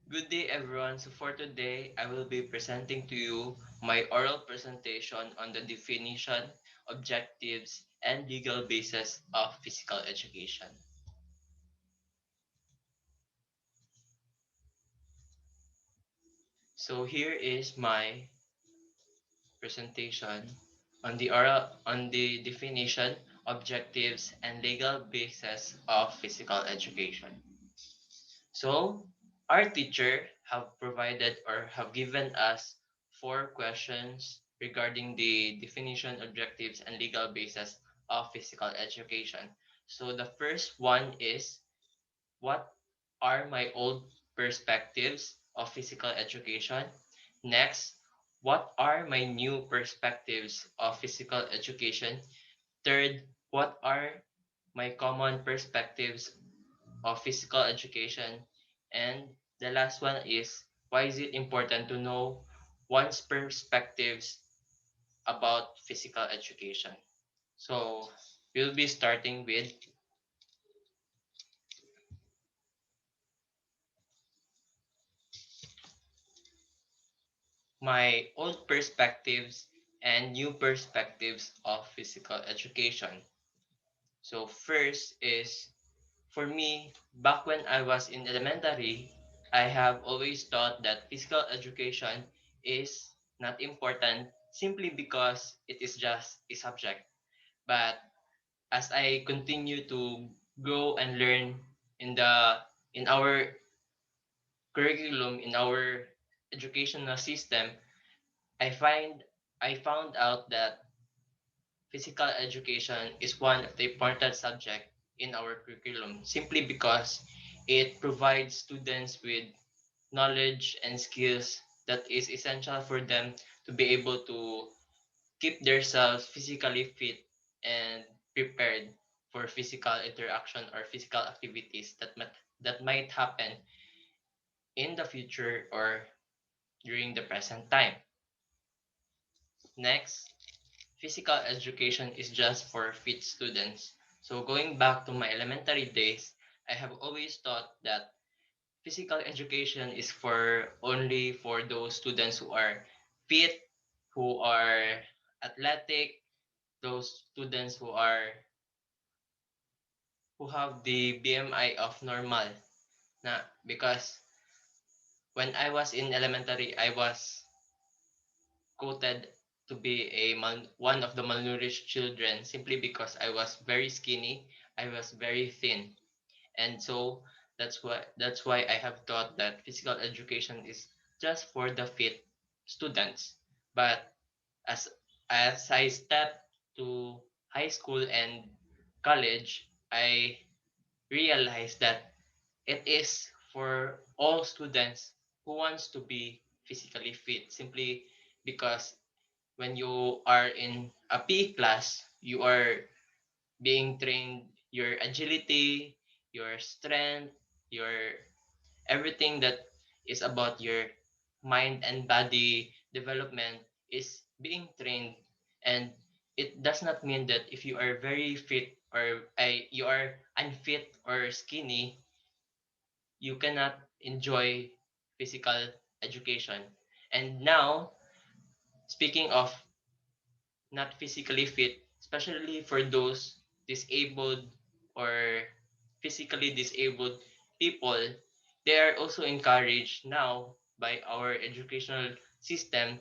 Good day, everyone. So, for today, I will be presenting to you my oral presentation on the definition, objectives, and legal basis of physical education. So, here is my presentation on the definition, objectives, and legal basis of physical education. So, our teacher have provided or have given us four questions regarding the definition, objectives, and legal basis of physical education. So, the first one is, what are my old perspectives of physical education? Next, what are my new perspectives of physical education? Third, what are my common perspectives of physical education? And the last one is, why is it important to know one's perspectives about physical education? So we'll be starting with my old perspectives and new perspectives of physical education. So first is, for me, back when I was in elementary, I have always thought that physical education is not important simply because it is just a subject. But as I continue to grow and learn in the in our curriculum, in our educational system, I find I found out that physical education is one of the important subject in our curriculum simply because it provides students with knowledge and skills that is essential for them to be able to keep themselves physically fit and prepared for physical interaction or physical activities that might happen in the future or during the present time. Next, physical education is just for fit students. So going back to my elementary days, I have always thought that physical education is for only for those students who are fit, who are athletic, those students who have the BMI of normal. Na because when I was in elementary, I was quoted to be one of the malnourished children simply because I was very skinny, I was very thin. And so that's why I have thought that physical education is just for the fit students. But as as I step to high school and college, I realized that it is for all students who wants to be physically fit simply because when you are in a PE class, you are being trained your agility, your strength, your everything that is about your mind and body development is being trained. And it does not mean that if you are very fit or you are unfit or skinny, you cannot enjoy physical education. And now, speaking of not physically fit, especially for those disabled or physically disabled people, they are also encouraged now by our educational system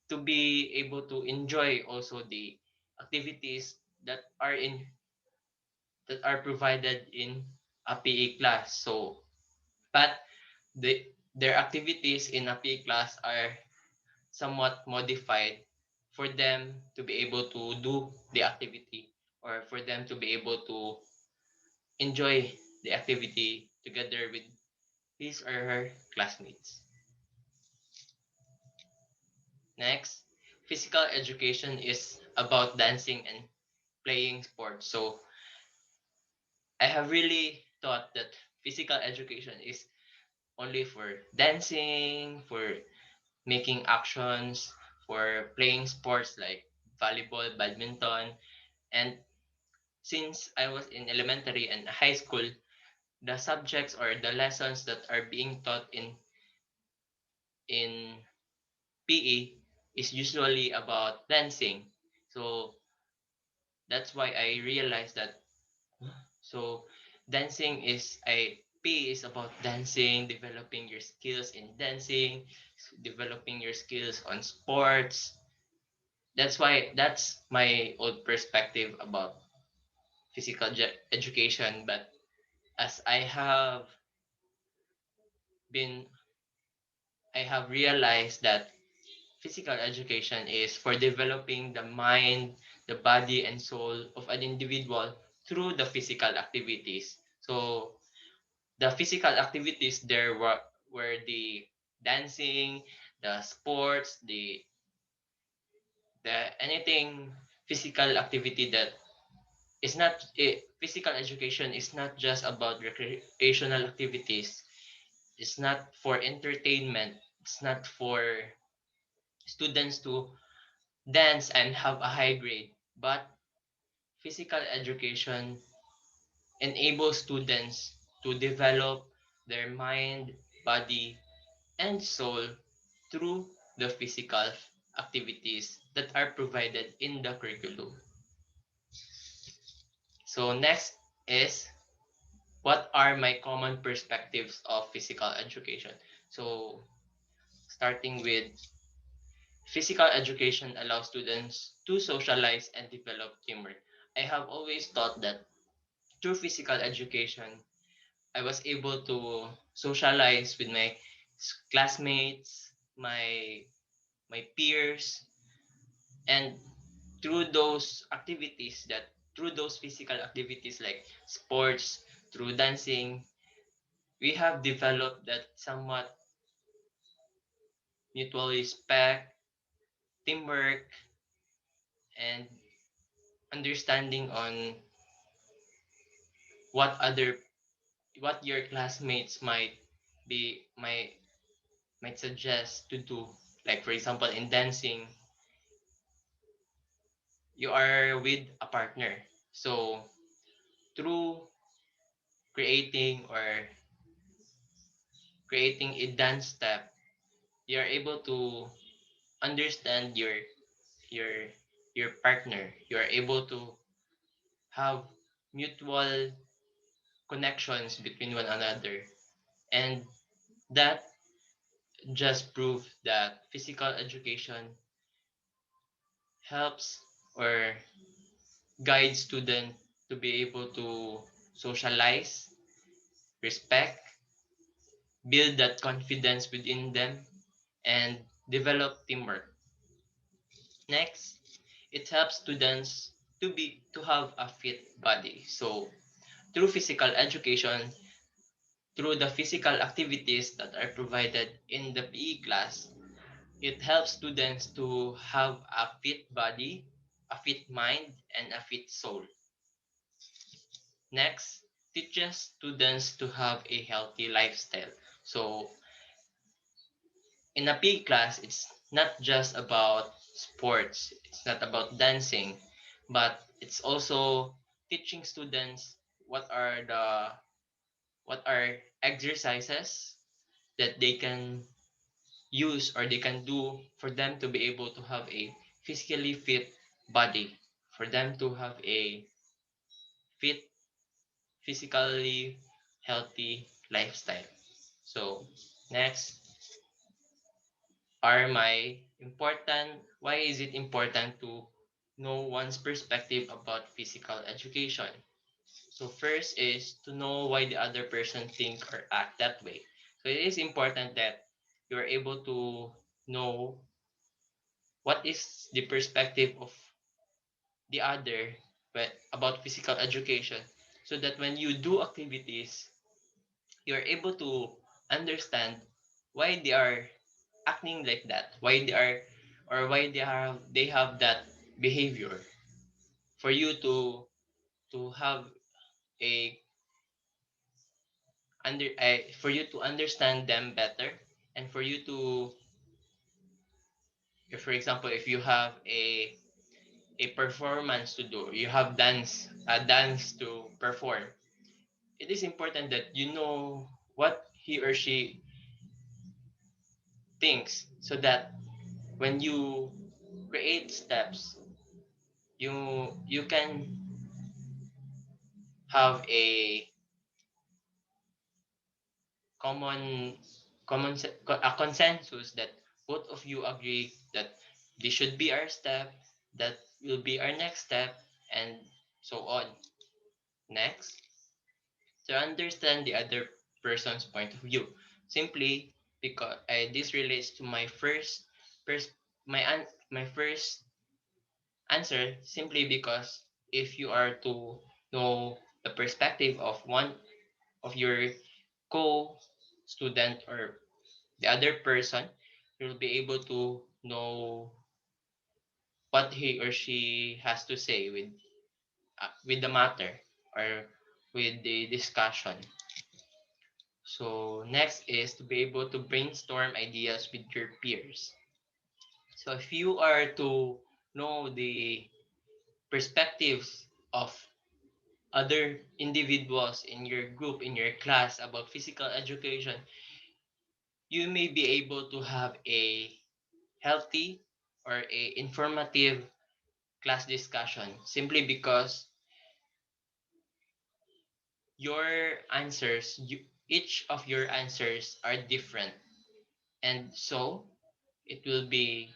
to be able to enjoy also the activities that are provided in a PE class. So, but their activities in a PE class are somewhat modified for them to be able to do the activity or for them to be able to enjoy the activity together with his or her classmates. Next, physical education is about dancing and playing sports. So I have really thought that physical education is only for dancing, for making actions, for playing sports like volleyball, badminton. And since I was in elementary and high school, the subjects or the lessons that are being taught in in PE is usually about dancing. So that's why I realized that so dancing is a PE is about dancing, developing your skills in dancing, developing your skills on sports. That's why that's my old perspective about physical education. But as been I have realized that physical education is for developing the mind, the body, and soul of an individual through the physical activities. So the physical activities there were the dancing, the sports, the anything physical activity that is not physical education is not just about recreational activities. It's not for entertainment. It's not for students to dance and have a high grade, but physical education enables students to develop their mind, body, and soul through the physical activities that are provided in the curriculum. So next is what are my common perspectives of physical education? So starting with physical education allows students to socialize and develop teamwork. I have always thought that through physical education, I was able to socialize with my classmates, my peers, and through those physical activities like sports, through dancing, we have developed that somewhat mutual respect, teamwork, and understanding on what other what your classmates be might suggest to do. Like for example, in dancing, you are with a partner. So through creating or creating a dance step, you are able to understand your your partner. You are able to have mutual connections between one another. And that just proves that physical education helps or guides students to be able to socialize, respect, build that confidence within them, and develop teamwork. Next, it helps students to have a fit body. So through physical education, through the physical activities that are provided in the PE class, it helps students to have a fit body, a fit mind, and a fit soul. Next, teaches students to have a healthy lifestyle. So in a PE class, it's not just about sports, it's not about dancing, but it's also teaching students what are exercises that they can use or they can do for them to be able to have a physically fit body, for them to have a fit, physically healthy lifestyle. So, next are my important why is it important to know one's perspective about physical education? So first is to know why the other person think or act that way. So it is important that you're able to know what is the perspective of the other about physical education so that when you do activities, you're able to understand why they are acting like that, why they are or why they have that behavior for you to have a for you to understand them better and for you to if for example if you have a performance to do, you have a dance to perform, it is important that you know what he or she things so that when you create steps, you can have a common a consensus that both of you agree that this should be our step, that will be our next step, and so on. Next, to understand the other person's point of view. Simply because this relates to my pers- my first answer. Simply because if you are to know the perspective of one of your co-student or the other person, you'll be able to know what he or she has to say with the matter or with the discussion. So next is to be able to brainstorm ideas with your peers. So if you are to know the perspectives of other individuals in your group, in your class about physical education, you may be able to have a healthy or a informative class discussion simply because each of your answers are different, and so it will be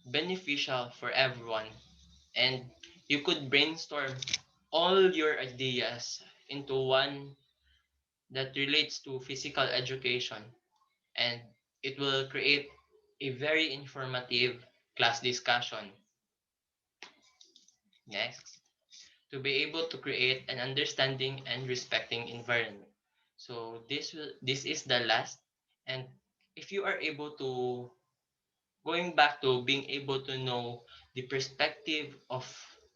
beneficial for everyone, and you could brainstorm all your ideas into one that relates to physical education, and it will create a very informative class discussion. Next, to be able to create an understanding and respecting environment. So this is the last, and if you are able to going back to being able to know the perspective of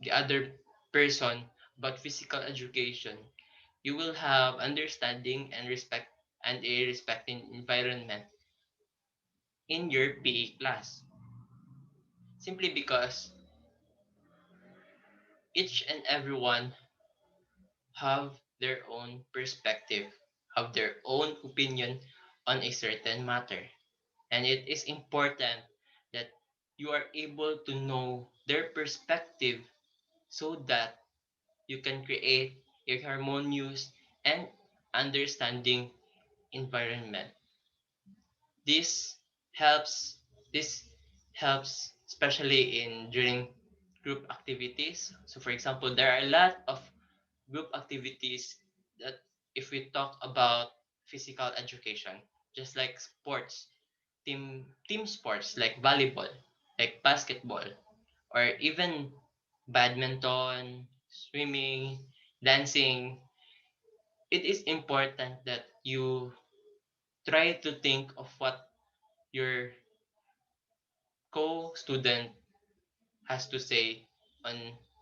the other person about physical education, you will have understanding and respect and a respecting environment in your PE class. Simply because each and everyone have their own perspective, have their own opinion on a certain matter. And it is important that you are able to know their perspective so that you can create a harmonious and understanding environment. This helps this helps especially in during group activities. So for example, there are a lot of group activities that if we talk about physical education, just like sports, team sports like volleyball, like basketball, or even badminton, swimming, dancing, it is important that you try to think of what your co-student has to say on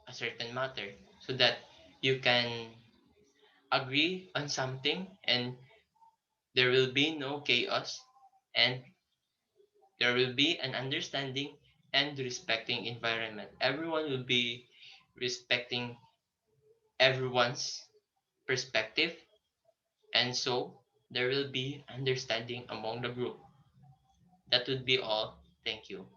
a certain matter so that you can agree on something and there will be no chaos and there will be an understanding and respecting environment. Everyone will be respecting everyone's perspective, and so there will be understanding among the group. That would be all. Thank you.